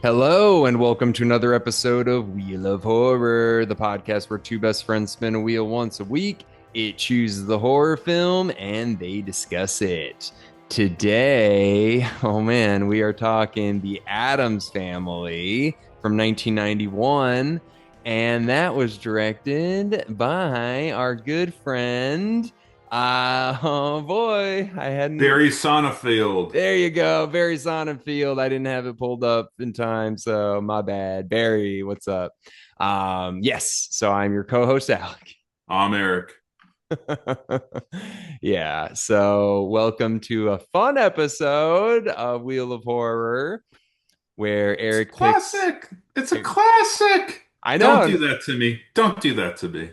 Hello, and welcome to another episode of Wheel of Horror, the podcast where two best friends spin a wheel once a week. It chooses the horror film and they discuss it. Today, oh man, we are talking The Addams Family from 1991, and that was directed by our good friend. Oh boy, I hadn't. Barry Sonnenfeld. There you go. Barry Sonnenfeld. I didn't have it pulled up in time, so my bad. Barry, what's up? Yes, so I'm your co-host, Alec. I'm Eric. Yeah, so welcome to a fun episode of Wheel of Horror where It's a Eric picks. classic. It's a classic. I Don't know. do that to me. Don't do that to me.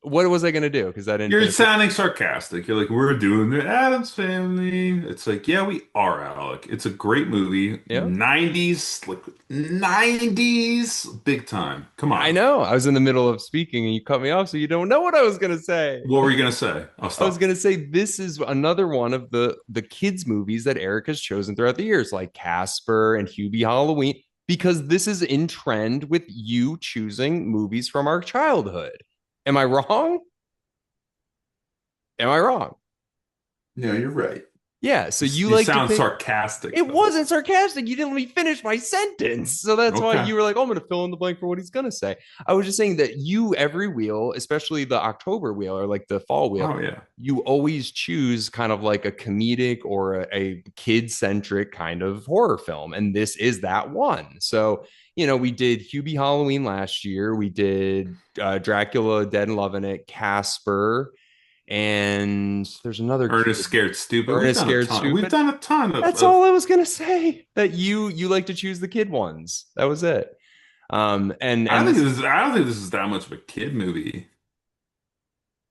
What was I gonna do? Because I didn't You're finish it. sounding sarcastic. You're like, we're doing the Addams Family. It's like, yeah, we are, Alec. It's a great movie. Yeah. 90s, like 90s, big time. Come I on. know. I was in the middle of speaking and you cut me off, so you don't know what I was gonna say. What were you gonna say? I'll I was stop. gonna say this is another one of the kids movies that Eric has chosen throughout the years, like Casper and Hubie Halloween, because this is in trend with you choosing movies from our childhood. Am I wrong? Am I wrong? No, you're right. Yeah. So you You like to sound pick. sarcastic It though. wasn't sarcastic. You didn't let me finish my sentence. So that's why Okay. you were like, oh, I'm going to fill in the blank for what he's going to say. I was just saying that you, every wheel, especially the October wheel or like the fall wheel, Oh yeah. you always choose kind of like a comedic or a kid centric kind of horror film. And this is that one. So, we did Hubie Halloween last year. We did Dracula, Dead and Loving It, Casper. And there's another Ernest kid, Scared Stupid. We've Ernest done a Scared ton. We've Stupid. done a ton That's of all I was gonna say. That you like to choose the kid ones. That was it. And this I don't think this is that much of a kid movie.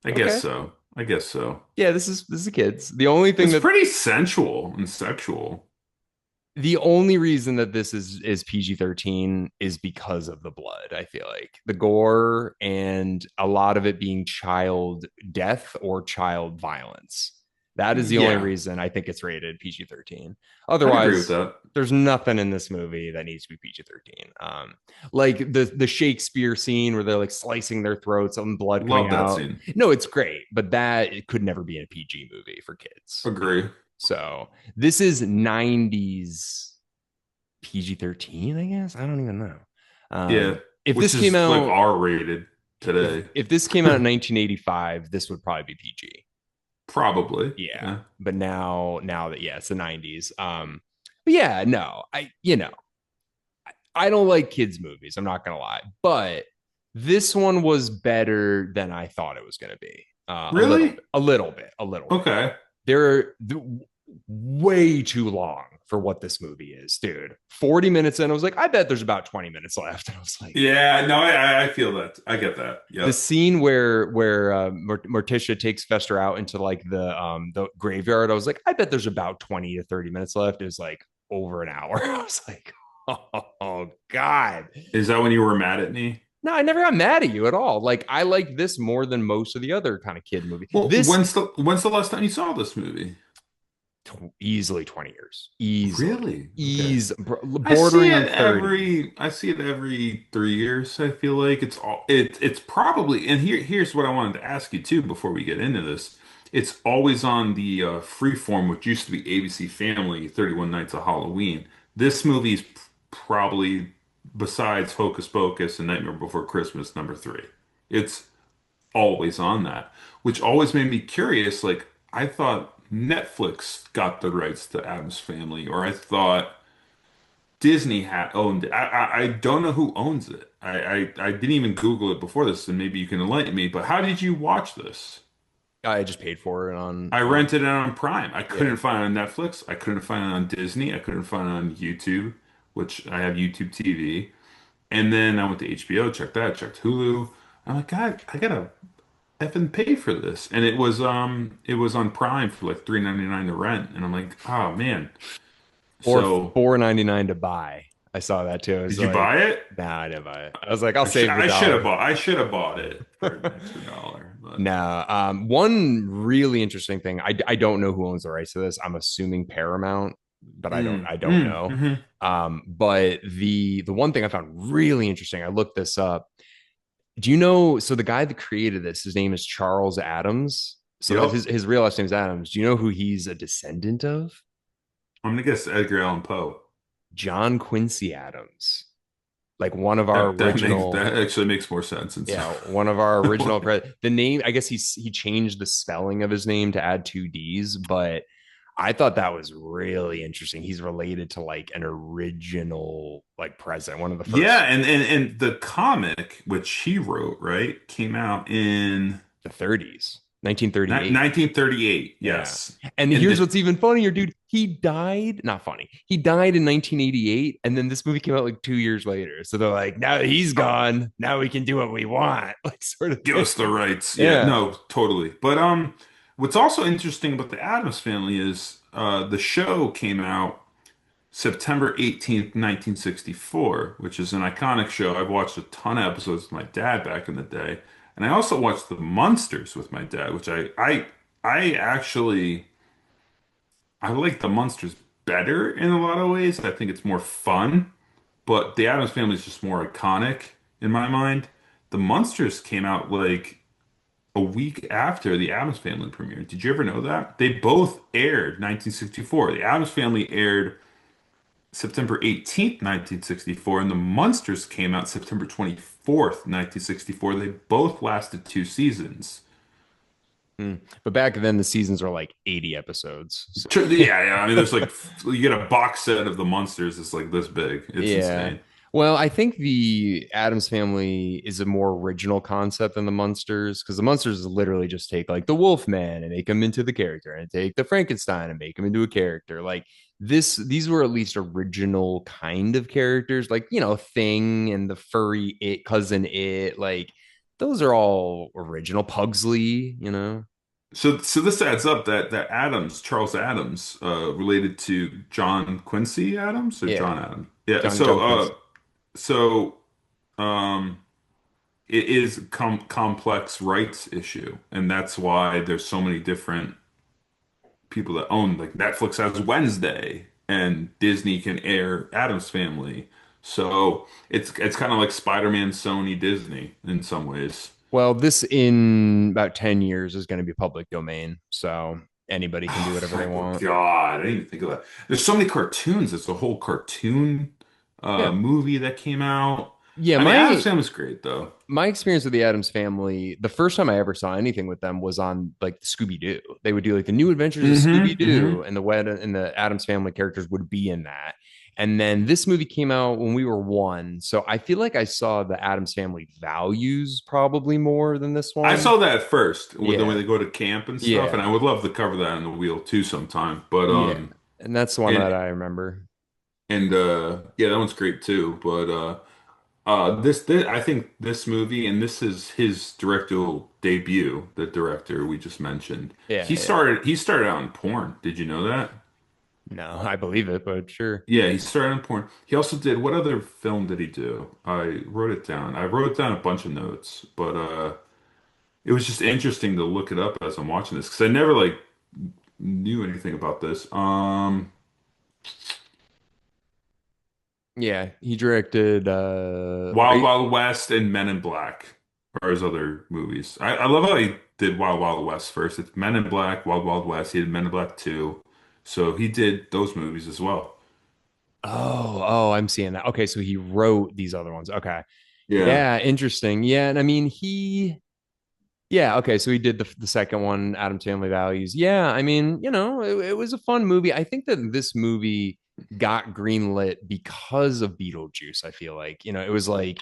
I guess okay. so. I guess so. Yeah, this is the kids. The only thing It's that pretty sensual and sexual. the only reason that this is PG-13 is because of the blood. I feel like the gore and a lot of it being child death or child violence. That is the only Yeah, reason I think it's rated PG-13. I'd agree with Otherwise, that. there's nothing in this movie that needs to be PG-13. Like the Shakespeare scene where they're like slicing their throats and blood coming Love that out. scene. No, it's great, but that it could never be in a PG movie for kids. Agree. So this is 90s PG-13, I guess. I don't even know. Yeah, If which this came is like out, R-rated if today. if this came out in 1985, this would probably be PG. Probably. Yeah, Yeah. but now that it's the 90s. But yeah, no, I don't like kids movies. I'm not gonna lie, but this one was better than I thought it was gonna be. A little Really? bit, a little bit, a little bit. Okay. They're way too long for what this movie is, dude. 40 minutes in, I was like, I bet there's about 20 minutes left. And I was like, Yeah, no, I feel that. I get that. the Yep. scene where Morticia takes Fester out into like the graveyard, I was like, I bet there's about 20 to 30 minutes left. It was like over an hour. I was like, oh God. Is that when you were mad at me? No, I never got mad at you at all. Like I like this more than most of the other kind of kid movies. Well, This when's the last time you saw this movie? easily 20 years. Easily. Really? Okay. Bordering on 30. I see it every 3 years. I feel like it's probably, and here's what I wanted to ask you too before we get into this. It's always on the Freeform, which used to be ABC Family, 31 Nights of Halloween. This movie's probably, besides Hocus Pocus and Nightmare Before Christmas, number three. It's always on that, which always made me curious. Like, I thought Netflix got the rights to Addams Family, or I thought Disney had owned it. I don't know who owns it. I didn't even Google it before this, and maybe you can enlighten me. But how did you watch this? I just paid for it I on rented it on Prime. I yeah. couldn't find it on Netflix. I couldn't find it on Disney. I couldn't find it on YouTube, which I have YouTube TV. And then I went to HBO, checked that, checked Hulu. I'm like, God, I gotta effing pay for this. And it was on Prime for like $3.99 to rent. And I'm like, oh man. Or So $4.99 to buy. I saw that too. I was did you like, buy it? nah, I didn't buy it. I was like, I'll save the dollar. I should have bought it for an extra dollar. But No. One really interesting thing. I don't know who owns the rights to this. I'm assuming Paramount. but Mm, I don't mm, know. mhm. But the one thing I found really interesting, I looked this up. Do you know? So the guy that created this, his name is Charles Addams. So that Yep. his real last name is Adams. Do you know who he's a descendant of? I'm gonna guess Edgar Allan Poe. John Quincy Adams, like one of our That original. actually makes more sense. And so, Yeah, one of our original. The name, I guess he changed the spelling of his name to add two D's, but I thought that was really interesting. He's related to like an original like president, one of the yeah, first, and the comic which he wrote, right, came out in the 30s, 1938. 1938. Yeah. Yes. And And here's the what's even funnier, dude. He died, not funny. He died in 1988, and then this movie came out like 2 years later. So they're like, now that he's oh, gone, now we can do what we want, like sort of give thing. us the rights. Yeah, Yeah. no, totally. But what's also interesting about the Addams Family is the show came out September 18th, 1964, which is an iconic show. I've watched a ton of episodes with my dad back in the day. And I also watched The Munsters with my dad, which I actually I like The Munsters better in a lot of ways. I think it's more fun, but The Addams Family is just more iconic in my mind. The Munsters came out like a week after The Addams Family premiered. Did you ever know that? They both aired 1964. The Addams Family aired September 18th, 1964, and The Munsters came out September 24th, 1964. They both lasted 2 seasons. Mm. But back then, the seasons are like 80 episodes. So, Yeah, yeah. I mean, there's like you get a box set of The Munsters. It's like this big. It's yeah. insane. Well, I think the Addams Family is a more original concept than the Munsters because the Munsters literally just take like the Wolfman and make him into the character, and take the Frankenstein and make him into a character. Like these were at least original kind of characters, like Thing and the furry it cousin it, like those are all original. Pugsley. So this adds up that Adams, Charles Adams, related to John Quincy Adams or Yeah, John Adams. Yeah. John Quincy. So um, it is complex rights issue, and that's why there's so many different people that own. Like Netflix has Wednesday, and Disney can air Addams Family. So it's kind of like Spider-Man, Sony, Disney in some ways. Well, this in about 10 years is going to be public domain. So anybody can do Oh, whatever they thank want. God. I didn't even think of that. There's so many cartoons. It's a whole cartoon Yeah. movie that came out. Yeah. I mean, Addams My Family's great though. my experience with the Adams Family, the first time I ever saw anything with them was on like Scooby Doo. They would do like the New Adventures of Scooby Hmm. Doo, and the Adams Family characters would be in that. And then this movie came out when we were one, so I feel like I saw the Adams Family values probably more than this I one. saw that first with the way Yeah, they go to camp and stuff, and yeah, I would love to cover that on the wheel too sometime. But yeah, and that's the one and that I remember. yeah, that one's great too. But this I think this movie, and this is his directorial debut, the director we just mentioned. Yeah, yeah. He started out in porn. Did you know that? No, I believe it, but sure. Yeah, he started in porn. He also did, what other film did he do? I wrote it down. I wrote down a bunch of notes, but it was just interesting to look it up as I'm watching this because I never like knew anything about this. Yeah, he directed Wild Wild West and Men in Black are his other movies. I love how he did Wild Wild West first. It's Men in Black, Wild Wild West. He did Men in Black 2. So he did those movies as well. oh, I'm seeing that. Okay, so he wrote these other ones. Okay. Yeah. Yeah, interesting. Yeah, and I mean yeah, okay, so he did the second one, Adam Family Values. Yeah, I mean, it was a fun movie. I think that this movie got greenlit because of Beetlejuice, I feel like. It was like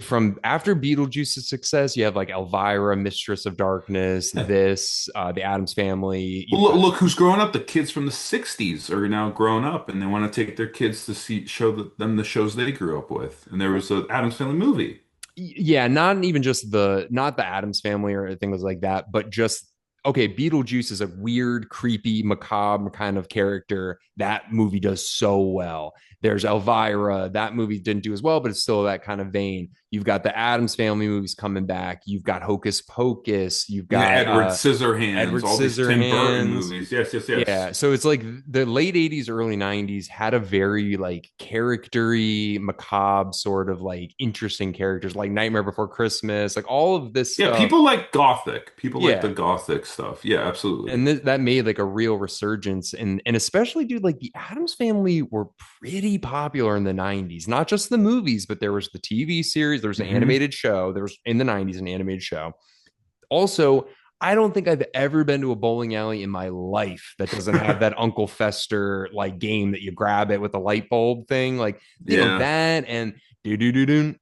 from after Beetlejuice's success, you have like Elvira, Mistress of Darkness, the Adams Family. Well, You've got look who's growing up. The kids from the 60s are now grown up and they want to take their kids to them the shows they grew up with. And there was a Addams Family movie. yeah, not even just not the Adams Family or things like that, but just okay, Beetlejuice is a weird, creepy, macabre kind of character. That movie does so well. There's Elvira. That movie didn't do as well, but it's still that kind of vein. You've got the Addams Family movies coming back. You've got Hocus Pocus. You've Yeah, got Edward Scissorhands, Edward all these Tim Burton Scissorhands. movies. Yes, yes, yes. Yeah, so it's like the late 80s, early 90s had a very like charactery, macabre sort of like interesting characters like Nightmare Before Christmas, like all of this Yeah, stuff. people like gothic. People like the Yeah. gothic stuff. Yeah, absolutely. And that made like a real resurgence, and especially, dude, like the Addams Family were pretty popular in the 90s, not just the movies, but there was the TV series, there was an Hmm. animated show, there was in the 90s an animated show. Also, I don't think I've ever been to a bowling alley in my life that doesn't have that Uncle Fester like game that you grab it with a light bulb thing. Like, Yeah. that and do do do do.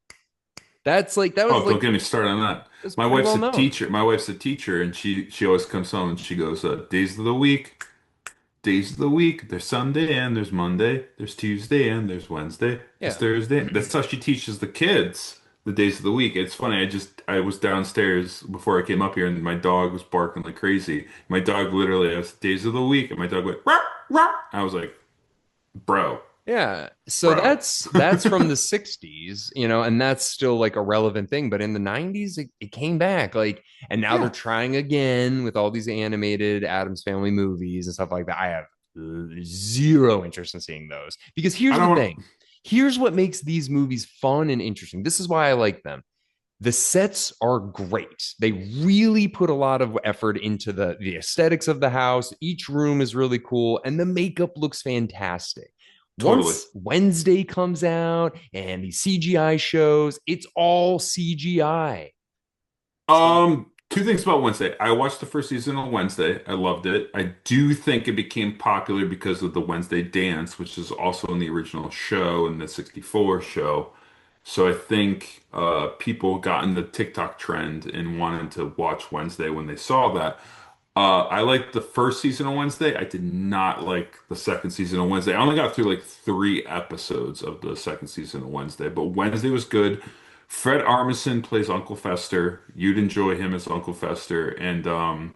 That's like that was Oh, don't like get me started on that. it's My pretty wife's well a known. teacher. My wife's a teacher, and she always comes home and she goes, "Days of the week, days of the week. There's Sunday and there's Monday. There's Tuesday and there's Wednesday. There's Yeah. Thursday." That's how she teaches the kids the days of the week. It's funny. I was downstairs before I came up here, and my dog was barking like crazy. My dog literally asked days of the week, and my dog went rah, rah. I was like, "Bro, Yeah. So bro." that's from the 60s, and that's still like a relevant thing. But in the 90s, it came back. Like, and now they're Yeah. trying again with all these animated Addams Family movies and stuff like that. I have zero interest in seeing those because I here's the don't want. thing. Here's what makes these movies fun and interesting. This is why I like them. The sets are great. They really put a lot of effort into the aesthetics of the house. Each room is really cool, and the makeup looks fantastic. Totally. Once Wednesday comes out and these CGI shows, it's all CGI. So Two things about Wednesday. I watched the first season on Wednesday. I loved it. I do think it became popular because of the Wednesday dance, which is also in the original show and the 64 show. So I think people got in the TikTok trend and wanted to watch Wednesday when they saw that. I liked the first season on Wednesday. I did not like the second season on Wednesday. I only got through like 3 episodes of the second season on Wednesday, but Wednesday was good. Fred Armisen plays Uncle Fester. You'd enjoy him as Uncle Fester, and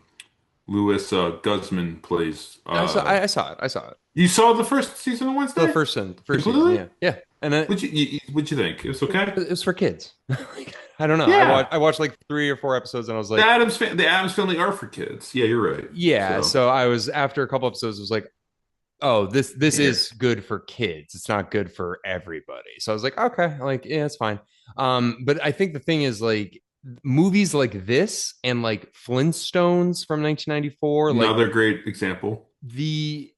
Louis Guzman plays. I saw it. I saw it. You saw the first season on The Wednesday? first season, Completely? yeah, yeah, and What'd you think? It was okay. it was for kids. Like, I don't know. Yeah, I watched like 3 or 4 episodes, and I was the like, Adams Family are for kids. Yeah, you're right. yeah. So So I was after a couple episodes, I was like, oh, this yeah. is good for kids. It's not good for everybody. So I was like, okay, like, yeah, it's fine. But I think the thing is like movies like this and like Flintstones from 1994, like Another great example. the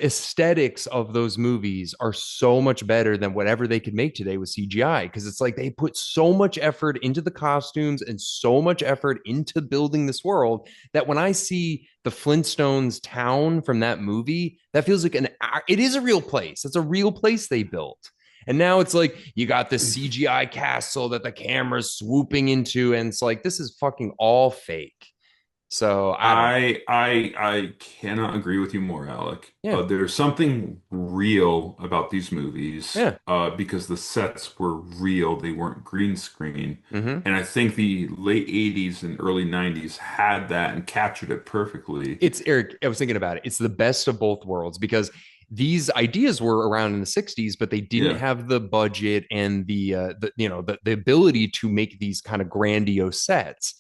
aesthetics of those movies are so much better than whatever they could make today with CGI, because it's like they put so much effort into the costumes and so much effort into building this world that when I see the Flintstones town from that movie, that feels like it is a real place. It's a real place they built. And now it's like you got this CGI castle that the camera's swooping into, and it's like this is fucking all fake. So I don't know. I cannot agree with you more, Alec. Yeah. There's something real about these movies Yeah. because the sets were real. They weren't green screen. Mm-hmm. And I think the late 80s and early 90s had that and captured it perfectly. It's Eric. I was thinking about it. It's the best of both worlds because these ideas were around in the 60s, but they didn't Yeah. have the budget and the ability to make these kind of grandiose sets.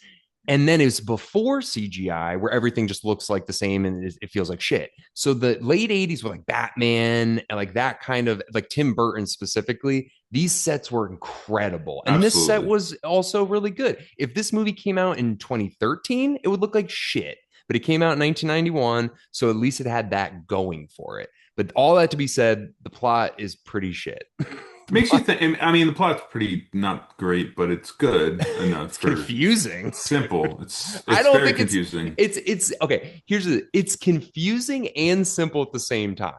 And then it's before CGI where everything just looks like the same and it feels like shit. So the late 80s with like Batman and like that kind of like Tim Burton specifically, these sets were incredible. And this set Absolutely. was also really good. If this movie came out in 2013, it would look like shit, but it came out in 1991, so at least it had that going for it. But all that to be said, the plot is pretty shit. Makes you think. I mean, the plot's pretty not great, but it's good enough It's for. confusing. It's simple. I It's don't very think confusing. it's okay. It's confusing and simple at the same time.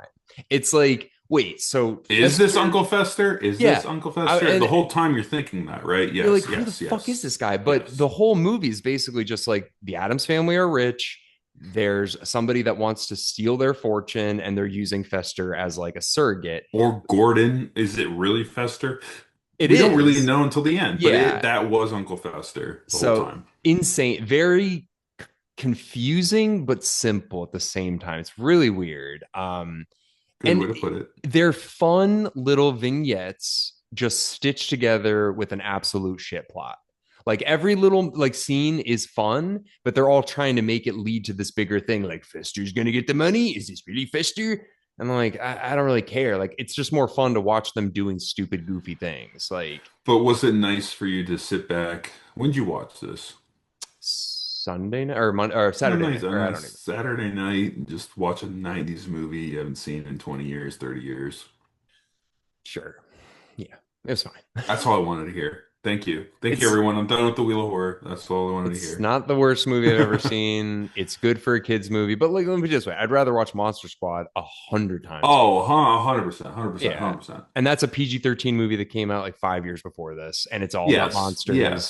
It's like, wait, so Is this Fester, Uncle Fester? Is yeah, this Uncle Fester? The and whole time you're thinking that, right? you're like, Yes, who the yes, fuck is yes, this guy? But the yes. whole movie is basically just like the Addams family are rich. There's somebody that wants to steal their fortune, and they're using Fester as like a surrogate. Or Gordon, is it really Fester? It We don't really is, know until the end, but yeah. that was Uncle Fester the whole So time. insane, very confusing but simple at the same time. It's really weird. Good And way to put it. they're fun little vignettes just stitched together with an absolute shit plot. Like every little like scene is fun, but they're all trying to make it lead to this bigger thing. Like Fester's gonna get the money. Is this really Fester? And like, I don't really care. Like, it's just more fun to watch them doing stupid, goofy things. Like But was it nice for you to sit back? When did you watch this? Sunday night or Monday or A Saturday nice, night, a or I nice don't even. Saturday night, and just watch a 90s movie you haven't seen in 20 years, 30 years. Sure, yeah, it was fine. That's all I wanted to hear. Thank you. Thank you, It's everyone. I'm done with the Wheel of Horror. That's all I wanted to It's hear. not the worst movie I've ever seen. It's good for a kids movie, but like let me put it this way: I'd rather watch Monster Squad 100 times over. Oh, 100%, 100%, Yeah, 100%. and that's a PG-13 movie that came out like 5 years before this, and it's all about Yes, monsters. yes.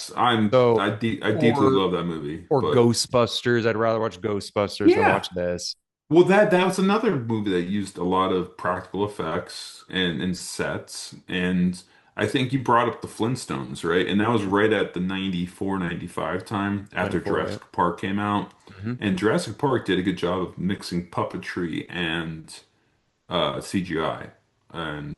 So, I deeply or love that movie, or but Ghostbusters. I'd rather watch Ghostbusters than yeah. watch this. Well, that was another movie that used a lot of practical effects and sets. And I think you brought up the Flintstones, right? And that was right at the 94, 95 time after 94, yeah. Jurassic Park came out. Hmm. And Jurassic Park did a good job of mixing puppetry and CGI. And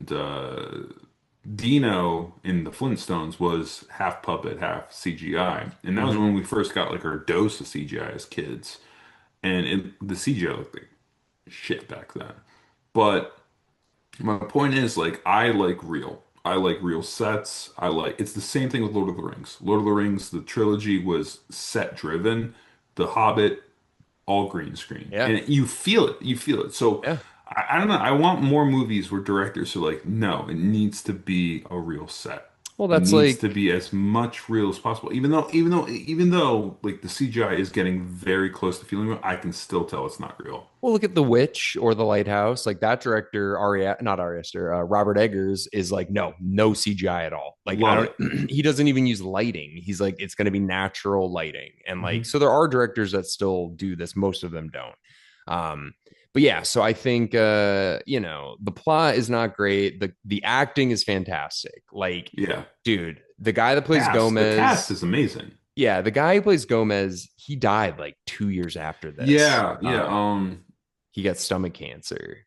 Dino in the Flintstones was half puppet, half CGI. And that was Hmm. when we first got like our dose of CGI as kids. And the CGI looked like shit back then. But my point is, like, I like real. I like real sets. It's the same thing with Lord of the Rings. Lord of the Rings, the trilogy was set driven. The Hobbit, all green screen. Yeah, And you feel it. You feel it. So yeah. I don't know. I want more movies where directors are like, no, it needs to be a real set. Well, It that's needs like to be as much real as possible. Even though like the CGI is getting very close to feeling real, I can still tell it's not real. well, look at The Witch or The Lighthouse. Like that director, not Ari Aster, Robert Eggers is like, no CGI at all. Like I Love it. don't, he doesn't even use lighting. He's like, it's going to be natural lighting, and like, Hmm. so there are directors that still do this. Most of them don't. Um, but yeah, so I think the plot is not great. The acting is fantastic. Like, Yeah. dude, the guy that plays The cast Gomez, is amazing. yeah, the guy who plays Gomez, he died like 2 years after this. Yeah, yeah. He got stomach cancer.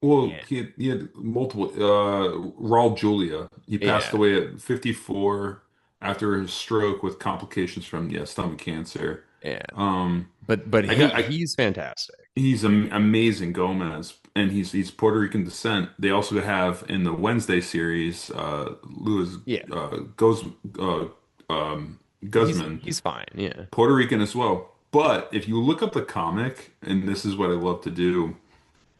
Well, And he had multiple. Raul Julia. He passed yeah, away at 54 after his stroke with complications from stomach cancer. yeah. Um, But I got I he's fantastic. He's amazing Gomez, and he's Puerto Rican descent. They also have in the Wednesday series, Louis Yeah. goes Guzman, He's fine. Yeah. Puerto Rican as well. But if you look up the comic, and this is what I love to do,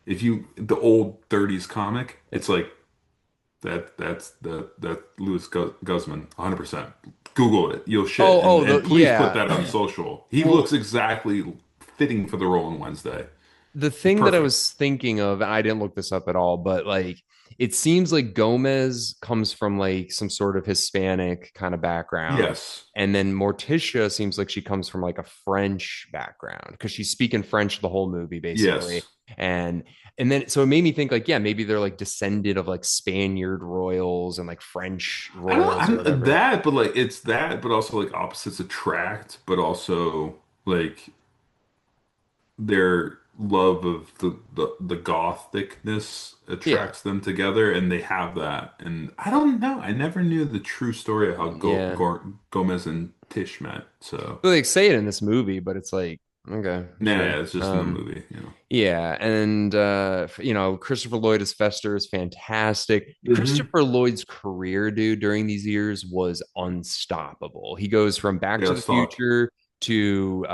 if you the old 30s comic, it's like that Louis Guzman, 100%. Google it, you'll shit, and please put Yeah. that on social. He Well, looks exactly fitting for the role in Wednesday. the thing that I Perfect. was thinking of, and I didn't look this up at all, but like it seems like Gomez comes from like some sort of Hispanic kind of background. Yes. And then Morticia seems like she comes from like a French background because she's speaking French the whole movie basically. Yes. And and then so it made me think like, yeah, maybe they're like descended of like Spaniard royals and like French royals or I'm whatever. that, but like it's that, but also like opposites attract, but also like their love of the gothicness Yeah. attracts them together, and they have that. And I don't know. I never knew the true story of how Yeah. Gomez and Tish met. So They like say it in this movie, but it's like, okay, nah, sure. it's just in the movie. Yeah, and Christopher Lloyd as Fester is fantastic. Hmm. Christopher Lloyd's career, dude, during these years was unstoppable. He goes from Back Yeah, to the let's talk. Future to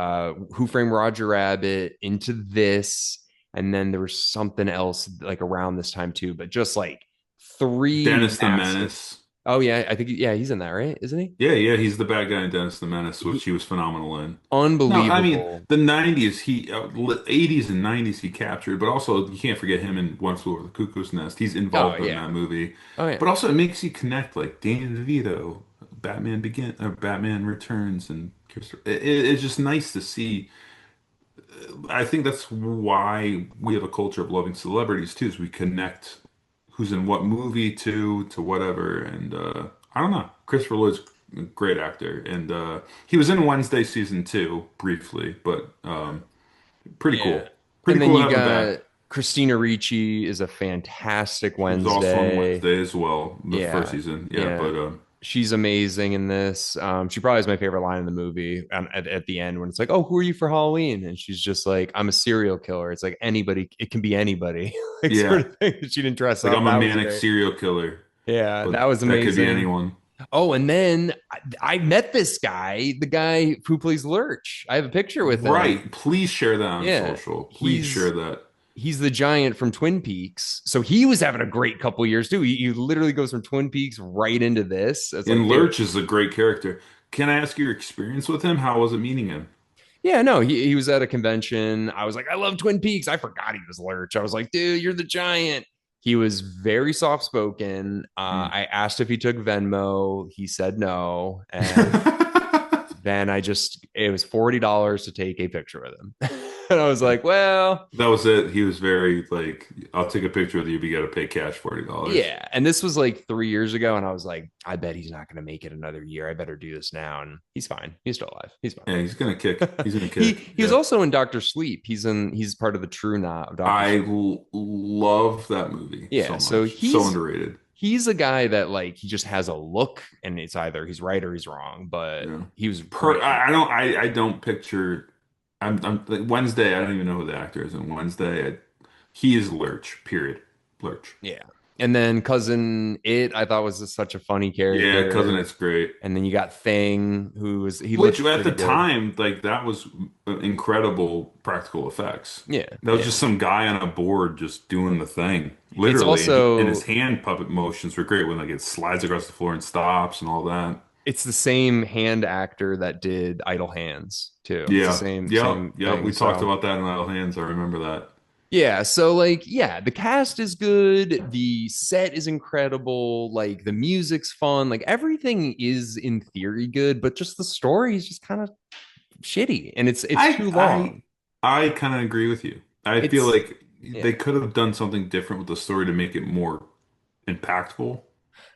Who Framed Roger Rabbit into this, and then there was something else like around this time too, but just like three Dennis the massive. Menace. Oh yeah, I think he's in that, right? Isn't he? Yeah, yeah, he's the bad guy in Dennis the Menace, which He he was phenomenal in. No, I mean unbelievable. the '90s, 80s and '90s he captured, but also you can't forget him in One Flew Over the Cuckoo's Nest. He's Oh involved in yeah. that movie, Oh yeah. but also it makes you connect like Danny DeVito, Batman Returns, and it's just nice to see. I think that's why we have a culture of loving celebrities too, is we connect who's in what movie to whatever. And I don't know. Christopher Lloyd's a great actor, and he was in Wednesday season 2 briefly, but pretty Yeah. cool. And Pretty then cool you having him got back. Christina Ricci is a fantastic She was also on Wednesday. Wednesday as well, the first Yeah, season. Yeah, yeah. but She's amazing in this. She probably is my favorite line in the movie at the end when it's like, "Oh, who are you for Halloween?" And she's just like, "I'm a serial killer." It's like anybody, it can be anybody, like sort yeah, of thing. She didn't dress like up. I'm a That was manic great. serial killer, Yeah, but that was that could be amazing. anyone. Oh, and then I met this guy, the guy who plays Lurch. I have a picture with him. Right. Please share that on Yeah, social. Please share he's that. he's the giant from Twin Peaks. So he was having a great couple years too. He literally goes from Twin Peaks right into this. It's like, And dude, Lurch is a great character. Can I ask your experience with him? How was it meeting him? yeah, no, he was at a convention. I was like, I love Twin Peaks. I forgot he was Lurch. I was like, dude, you're the giant. He was very soft spoken. Hmm. I asked if he took Venmo. He said no. And then it was $40 to take a picture with him. And I was like, well, That was it. He was very like, I'll take a picture with you, but you got to pay cash $40. yeah. And this was like 3 years ago. And I was like, I bet he's not going to make it another year. I better do this now. And he's fine. He's still alive. He's Yeah, fine. he's gonna kick. He's gonna he kick. he was Yeah. also in Doctor Sleep. He's part of the True Knot of Doctor I Sleep. love that movie Yeah. so So much. So underrated. he's a guy that like he just has a look and it's either he's right or he's wrong, but Yeah. he was great. I don't picture. I'm like Wednesday. I don't even know who the actor is in Wednesday. He is Lurch. Period. Lurch. Yeah. And then cousin it I thought was just such a funny Yeah, cousin, character. it's great. And then you got Thing, he Which looked at pretty the good. time, like that was incredible pratical effects. Yeah, That was yeah. just some guy on a board just doing the thing, It's literally, and his also hand puppet motions were great when like it slides across the floor and stops and all that. it's the same hand actor that did Idle Hands too. It's the Yeah, same yep, yep. thing. We talked So about that in Idle Hands. I remember that. yeah, so like yeah, the cast is good, the set is incredible, like the music's fun, like everything is in theory good, but just the story is just kind of shitty and it's I too I long. I kind of agree with you. I feel It's like yeah. they could have done something different with the story to make it more impactful.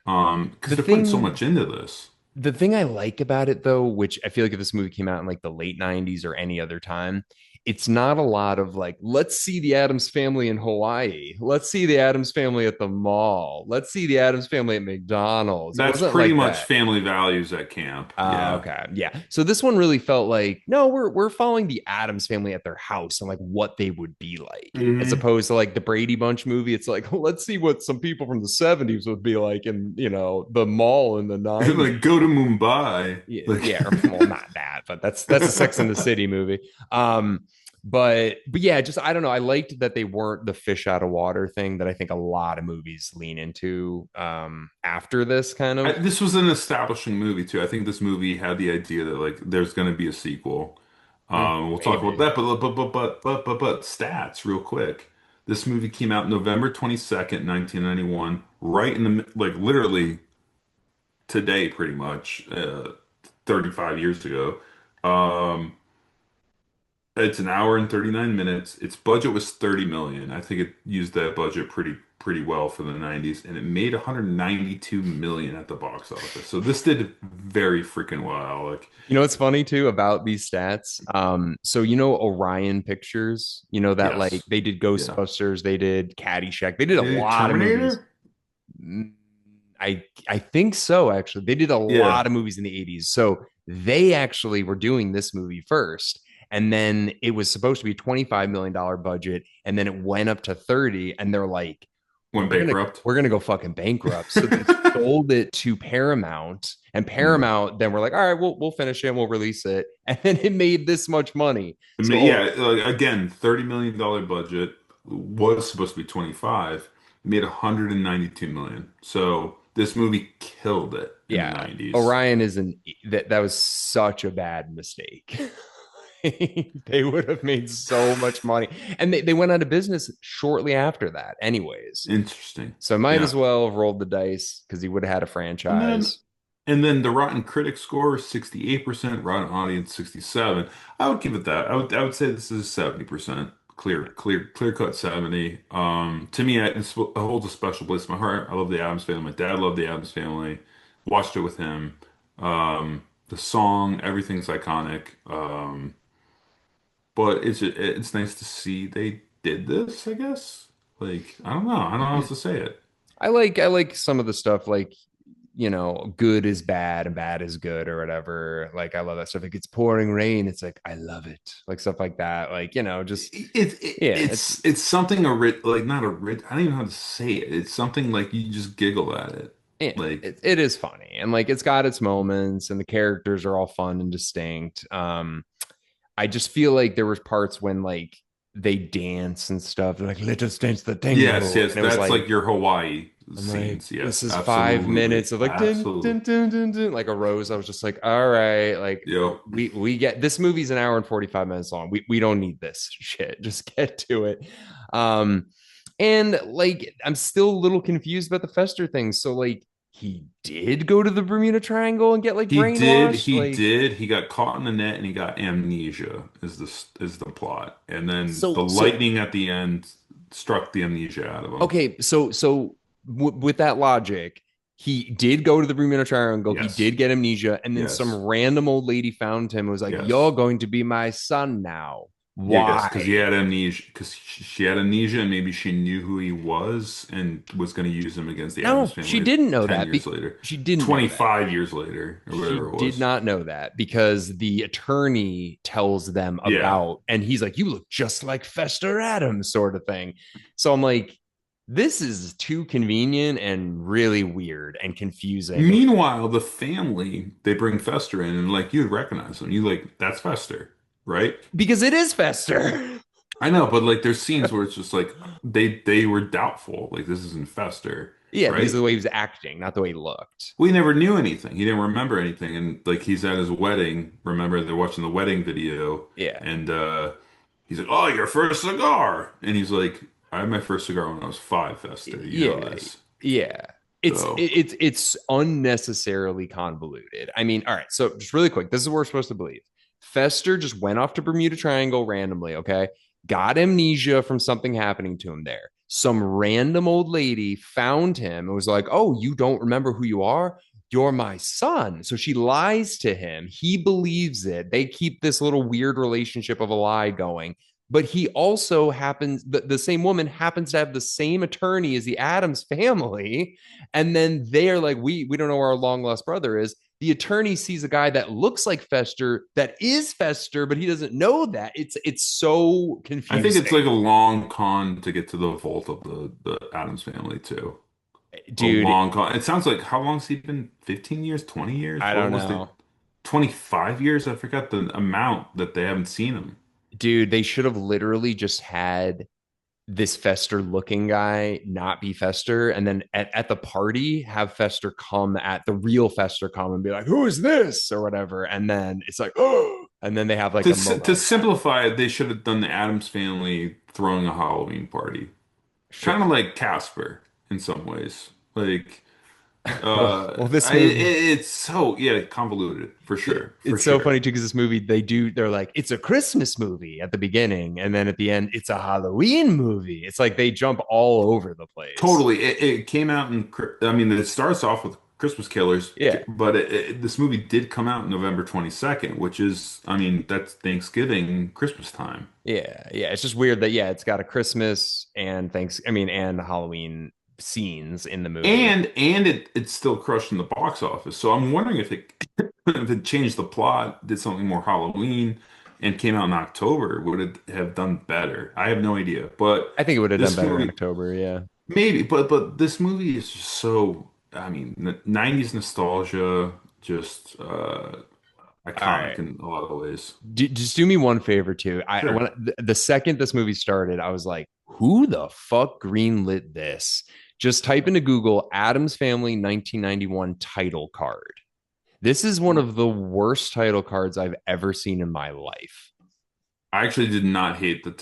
Because The they're putting so thing much into this. the thing I like about it though, which I feel like if this movie came out in like the late 90s or any other time, it's not a lot of like, let's see the Addams family in Hawaii. Let's see the Addams family at the mall. Let's see the Addams family at McDonald's. It That's wasn't pretty like much that. family values at camp. Yeah. Okay. Yeah. So this one really felt like, no, we're following the Addams family at their house and like what they would be like, as Hmm. opposed to like the Brady Bunch movie. It's like, let's see what some people from the 70s would be like in, the mall in the Like go 90s. to Mumbai. Yeah, Like yeah, well, not that, but that's a Sex in the City movie. But yeah, just I don't know. I liked that they weren't the fish out of water thing that I think a lot of movies lean into after this kind of. this was an establishing movie too. I think this movie had the idea that like there's going to be a sequel. We'll talk about Maybe. that, but stats real quick. This movie came out November 22nd, 1991, right in the like literally today, pretty much, 35 years ago. Um, it's an hour and 39 minutes. Its budget was 30 million. I think it used that budget pretty well for the 90s, and it made 192 million at the box office. So this did very freaking well. Like, You know what's funny too about these stats? So Orion Pictures, that like yes. they did Yeah. Ghostbusters, they did Caddyshack, they did a lot of movies. Terminator? Mm, I think so actually. They did a Yeah. lot of movies in the 80s. So they actually were doing this movie first. And then it was supposed to be a $25 million budget. And then it went up to 30. And they're like, Went we're gonna bankrupt. we're gonna go fucking bankrupt. So they sold it to Paramount. And Hmm. Paramount then we're like, all right, we'll finish it and we'll release it. And then it made this much money. I So mean, yeah, like, again, $30 million budget was supposed to be 25, made 192 million. So this movie killed it in the yeah, 90s. Orion isn't that was such a bad mistake. They would have made so much money. And they went out of business shortly after that, anyways. Interesting. So I might Yeah. as well have rolled the dice because he would have had a And then franchise. and then the Rotten Critic score is 68%, Rotten Audience 67. I would give it that. I would say this is 70%. Clear cut 70. To me, it holds a special place in my heart. I love the Addams Family. My dad loved the Addams Family. Watched it with him. The song, everything's iconic. But it's nice to see did this, I guess. Like, I don't know. I don't know how else to say it. I like some of the stuff like good is bad and bad is good or whatever. Like I love that stuff. Like it's pouring rain. It's like I love it. Like stuff like that. Like, just yeah, It's something like not I don't even know how to say it. It's something like you just giggle at it. yeah, Like, it is funny. And like it's got its moments and the characters are all fun and distinct. I just feel like there was parts when like they dance and stuff. They're like, let us dance the yes, tango. yes, And it was that's like like your Hawaii I'm like, scenes. this Yes, is 5 minutes absolutely. of like dun, Absolutely. dun, dun, dun, dun, like a rose. I was just like, all right, like Yep. we get this movie's an hour and 45 minutes long. We don't need this shit. Just get to it. Um, and like I'm still a little confused about the Fester thing. So like he did go to the Bermuda Triangle and get like He did, brainwashed. he Like did. He got caught in the net and he got amnesia is the plot. And then the so lightning at the end struck the amnesia out of him. okay, with that logic, he did go to the Bermuda Triangle. He Yes. did get amnesia, and then some Yes. random old lady found him and was like, "You're Yes. going to be my son now." Yes, because he Why? had amnesia, because she had amnesia, and maybe she knew who he was and was going to use him against the Addams No, she family didn't know 10 that. years later, She didn't know that. 25 years later, or She whatever it did was. not know that because the attorney tells them Yeah. about, and he's like, "You look just like Fester Adams," sort of thing. So I'm like, this is too convenient and really weird and confusing. And Meanwhile, the family, they bring Fester in, and like you'd recognize him. You like, that's Fester, right? because it is Fester. I know, but like there's scenes where it's just like they were doubtful, like this isn't Fester, Yeah, because of right? the way he was acting, not the way he looked. We never knew anything. He didn't remember anything. And like he's at his wedding. Remember, they're watching the wedding video, Yeah. and he's like, "Oh, your first cigar," and he's like, "I had my first cigar when I was five, Fester. You know Yeah. this." Yeah. So It's unnecessarily convoluted. I mean, all right, so just really quick, this is what we're supposed to believe. Fester just went off to Bermuda Triangle randomly, okay? Got amnesia from something happening to him there. Some random old lady found him and was like, "Oh, you don't remember who you are? You're my son." So she lies to him. He believes it. They keep this little weird relationship of a lie going. But he also happens, the same woman happens to have the same attorney as the Addams family. And then they're like, we don't know where our long lost brother is. The attorney sees a guy that looks like Fester, that is Fester, but he doesn't know that. It's so I think it's confusing. like a long con to get to the vault of the Addams family too. A Dude, long con. It sounds like how long's he been? 15 years, 20 years? I What don't was the know. 25 years? I forgot the amount that they haven't seen him. Dude, they should have literally just had this Fester looking guy not be Fester, and then at the party have Fester come at the real Fester come and be like, "Who is this?" or whatever, and then it's like, "Oh," and then they have like a moment To like that. simplify it, they should have done the Addams family throwing a Halloween party. Sure. Kind of like Casper in some ways. Like Well, this movie, it's so yeah, convoluted for sure, for it's so sure. funny too because this movie they're like it's a Christmas movie at the beginning, and then at the end it's a Halloween movie. It's like they jump all over the place. Totally. It came out in I mean it starts off with Christmas Killers, Yeah. but this movie did come out November 22nd, which is I mean that's Thanksgiving, Christmas time. Yeah, yeah. It's just weird that it's got a Christmas and and Halloween scenes in the movie. And it's still crushed in the box office. So I'm wondering if it if it changed the plot, did something more Halloween, and came out in October, would it have done better? I have no idea. But I think it would have done this better in movie, October. Yeah. maybe, but this movie is just so, I mean, 90s nostalgia, just All iconic right. in a lot of ways. Just do me one favor too. Sure. The second this movie started, I was like, "Who the fuck greenlit this?" Just type into Google Adams Family 1991 title card. This is one of the worst title cards I've ever seen in my life. I actually did not hate the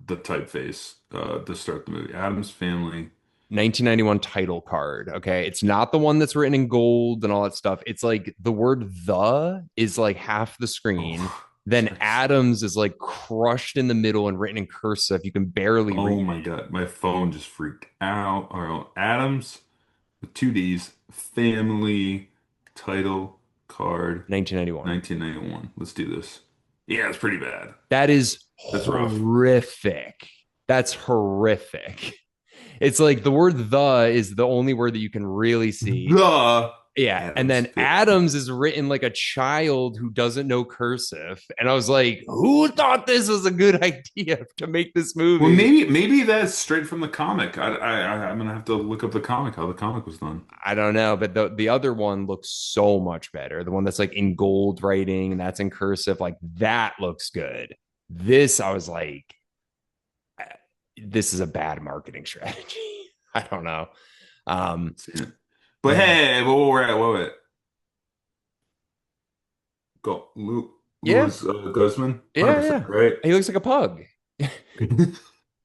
typeface to start the movie. Addams Family. 1991 title card. Okay. It's not the one that's written in gold and all that stuff. It's like the word the is like half the screen. Oh, Then that's Adams is like crushed in the middle and written in cursive. You can barely oh read my it. God, my phone just freaked out. All right, Adams with two D's, family title card, 1991. 1991. Let's do this. Yeah, it's pretty bad. That is That's rough. horrific. That's horrific. It's like the word the is the only word that you can really see. The Yeah. And Addams then Family. Adams is written like a child who doesn't know cursive. And I was like, who thought this was a good idea to make this Well, movie? maybe that's straight from the comic. I'm gonna have to look up the comic, how the comic was done. I don't know, but the other one looks so much better. The one that's like in gold writing and that's in cursive, like that looks good. This, I was like, this is a bad marketing strategy. I don't know. Um, But yeah, hey, wait. Go, yeah, Louis Guzman, yeah, 100%, yeah. right? He looks like a pug.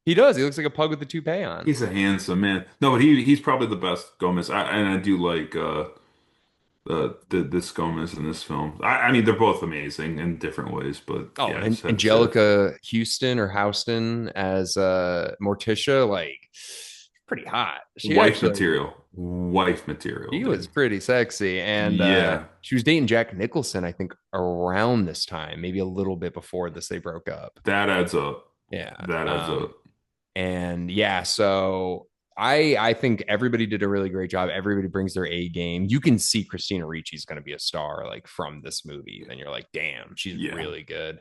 He does. He looks like a pug with a toupee on. He's a handsome man. No, but he's probably the best Gomez. And I do like this Gomez in this film. I mean, they're both amazing in different ways, but Oh, yeah, and Angelica Houston or Houston as Morticia, like pretty hot. She actually wife material, she was dude. pretty sexy, and Yeah, she was dating Jack Nicholson, I think, around this time, maybe a little bit before this. They broke up. that adds up. Yeah. That adds up. And yeah, so I think everybody did a really great job. Everybody brings their A game. You can see Christina Ricci's going to be a star like from this movie. Then you're like, damn, she's Yeah. really good.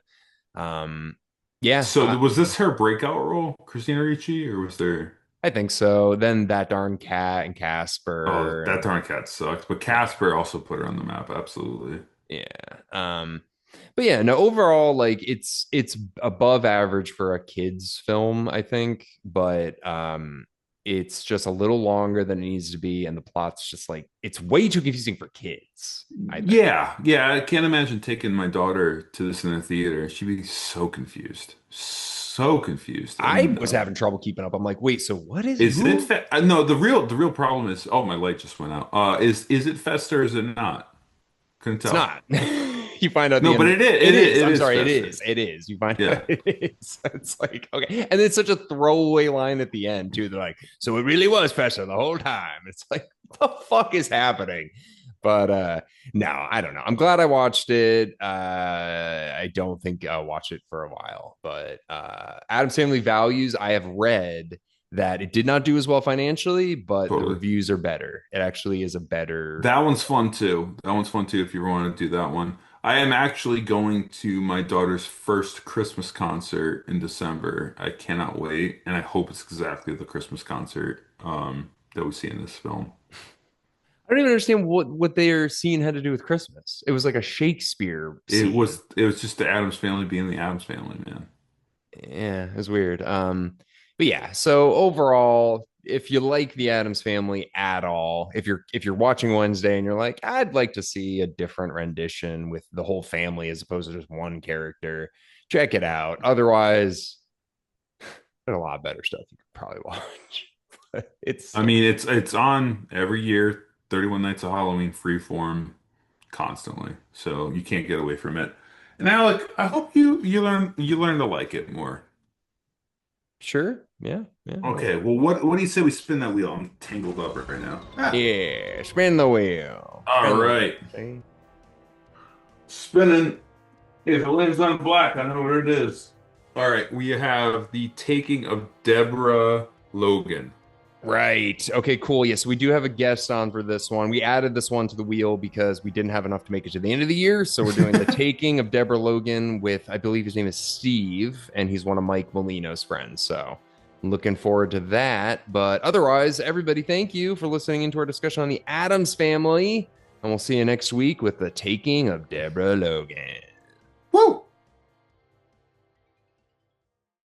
Um, yeah, So was this her breakout role, Christina Ricci, or was there? I think so. Then that darn cat and Oh, Casper, that and darn cat sucks. But yeah, Casper also put her on the map. Absolutely. yeah. But yeah, no, overall, like it's above average for a kids film, I think, but it's just a little longer than it needs to be, and the plot's just like it's way too confusing for kids, I think. Yeah. I can't imagine taking my daughter to this in the theater. She'd be so confused. I And was having trouble keeping up. I'm like, wait, so what is is it who? fe no, the real problem is, oh, my light just went out. Is it Festa or is it not? Couldn't It's tell. not. You find out at the No, but end. it is. It is. It I'm is sorry. It Festa. is. It is. You find out Yeah. it is. It's like okay, and it's such a throwaway line at the end too. They're like, so it really was Festa the whole time. It's like, what the fuck is happening? But no, I don't know. I'm glad I watched it. I don't think I'll watch it for a while. But Addams Family Values, I have read that it did not do as well financially, but the Totally. reviews are better. It actually is a better. That one's fun too. That one's fun too if you want to do that one. I am actually going to my daughter's first Christmas concert in December. I cannot wait, and I hope it's exactly the Christmas concert that we see in this film. I don't even understand what their scene had to do with Christmas. It was like a Shakespeare scene. It was just the Addams family being the Addams family, man. Yeah, it was weird. But yeah, so overall, if you like the Addams Family at all, if you're watching Wednesday and you're like, I'd like to see a different rendition with the whole family as opposed to just one character, check it out. Otherwise, there's a lot of better stuff you could probably watch. It's I mean, it's on every year, 31 Nights of Halloween freeform constantly. So you can't get away from it. And Alec, I hope you learn to like it more. sure. Yeah, yeah. Okay, well, what do you say we spin that wheel? I'm tangled up right now. Ah, Yeah, spin the wheel. all Spin the right. wheel. Spinning. If it lands on black, I know what it is. All right, we have the taking of Deborah Logan. Right. Okay, cool. Yes, we do have a guest on for this one. We added this one to the wheel because we didn't have enough to make it to the end of the year. So we're doing the taking of Deborah Logan with, I believe his name is Steve, and he's one of Mike Molino's friends. So I'm looking forward to that. But otherwise, everybody, thank you for listening into our discussion on the Addams Family. And we'll see you next week with the taking of Deborah Logan.